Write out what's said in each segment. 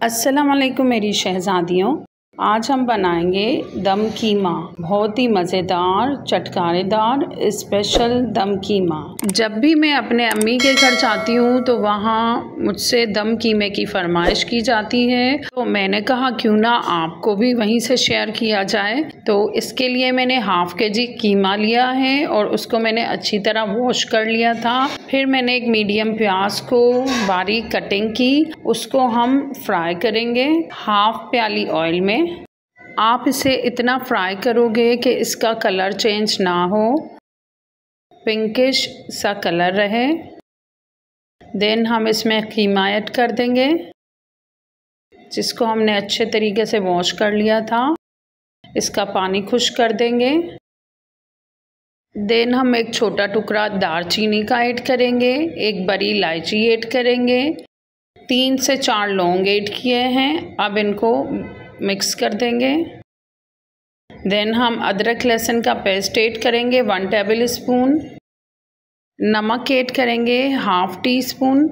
अस्सलाम वालेकुम मेरी शहज़ादियों। आज हम बनाएंगे दम कीमा। बहुत ही मज़ेदार चटकारेदार स्पेशल दम कीमा। जब भी मैं अपने अम्मी के घर जाती हूँ तो वहाँ मुझसे दम कीमे की फरमाइश की जाती है, तो मैंने कहा क्यों ना आपको भी वहीं से शेयर किया जाए। तो इसके लिए मैंने हाफ़ केजी कीमा लिया है और उसको मैंने अच्छी तरह वॉश कर लिया था। फिर मैंने एक मीडियम प्याज को बारीक कटिंग की, उसको हम फ्राई करेंगे हाफ़ प्याली ऑयल में। आप इसे इतना फ्राई करोगे कि इसका कलर चेंज ना हो, पिंकिश सा कलर रहे। देन हम इसमें कीमा ऐड कर देंगे जिसको हमने अच्छे तरीके से वॉश कर लिया था। इसका पानी खुश कर देंगे। देन हम एक छोटा टुकड़ा दालचीनी का ऐड करेंगे, एक बड़ी इलायची ऐड करेंगे, 3 से 4 लौंग ऐड किए हैं। अब इनको मिक्स कर देंगे। देन हम अदरक लहसुन का पेस्ट ऐड करेंगे 1 टेबल स्पून। नमक ऐड करेंगे हाफ़ टी स्पून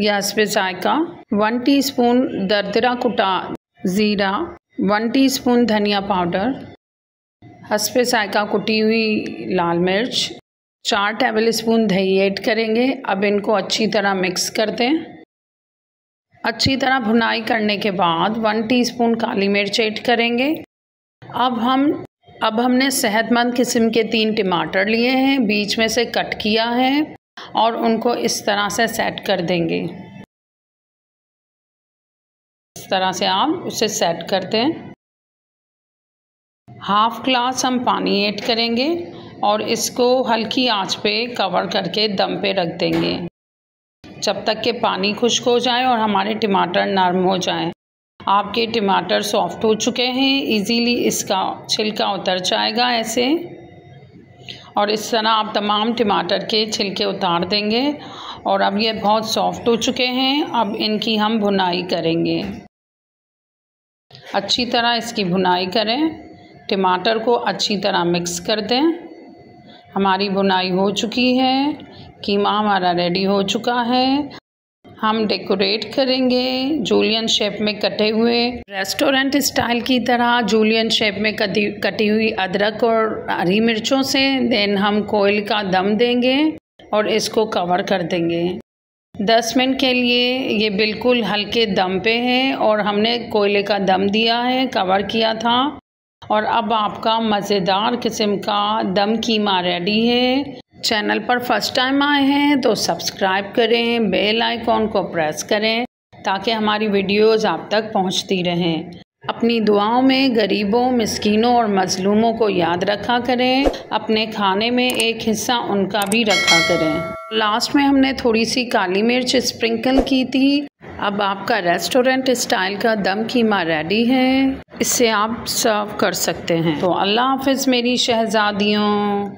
या हस्बे जायका। 1 टीस्पून दरदरा कुटा ज़ीरा, 1 टीस्पून धनिया पाउडर, हस्बे जायका कुटी हुई लाल मिर्च, 4 टेबल स्पून दही ऐड करेंगे। अब इनको अच्छी तरह मिक्स कर दें। अच्छी तरह भुनाई करने के बाद 1 टीस्पून काली मिर्च ऐड करेंगे। अब हमने सेहतमंद किस्म के 3 टमाटर लिए हैं, बीच में से कट किया है और उनको इस तरह से सेट कर देंगे। इस तरह से आप उसे सेट कर दें। हाफ़ ग्लास हम पानी ऐड करेंगे और इसको हल्की आंच पे कवर करके दम पे रख देंगे जब तक कि पानी खुश्क हो जाए और हमारे टमाटर नरम हो जाएं। आपके टमाटर सॉफ्ट हो चुके हैं, इजीली इसका छिलका उतर जाएगा ऐसे। और इस तरह आप तमाम टमाटर के छिलके उतार देंगे और अब ये बहुत सॉफ्ट हो चुके हैं। अब इनकी हम भुनाई करेंगे। अच्छी तरह इसकी भुनाई करें, टमाटर को अच्छी तरह मिक्स कर दें। हमारी भुनाई हो चुकी है, कीमा हमारा रेडी हो चुका है। हम डेकोरेट करेंगे जूलियन शेप में कटे हुए, रेस्टोरेंट स्टाइल की तरह जूलियन शेप में कटी हुई अदरक और हरी मिर्चों से। देन हम कोयल का दम देंगे और इसको कवर कर देंगे 10 मिनट के लिए। ये बिल्कुल हल्के दम पे है और हमने कोयले का दम दिया है, कवर किया था। और अब आपका मज़ेदार किस्म का दम कीमा रेडी है। चैनल पर फर्स्ट टाइम आए हैं तो सब्सक्राइब करें, बेल आइकॉन को प्रेस करें ताकि हमारी वीडियोज़ आप तक पहुंचती रहें। अपनी दुआओं में गरीबों, मिस्कीनों और मज़लूमों को याद रखा करें। अपने खाने में एक हिस्सा उनका भी रखा करें। लास्ट में हमने थोड़ी सी काली मिर्च स्प्रिंकल की थी। अब आपका रेस्टोरेंट स्टाइल का दम कीमा रेडी है। इससे आप सर्व कर सकते हैं। तो अल्लाह हाफ़िज़ मेरी शहज़ादियों।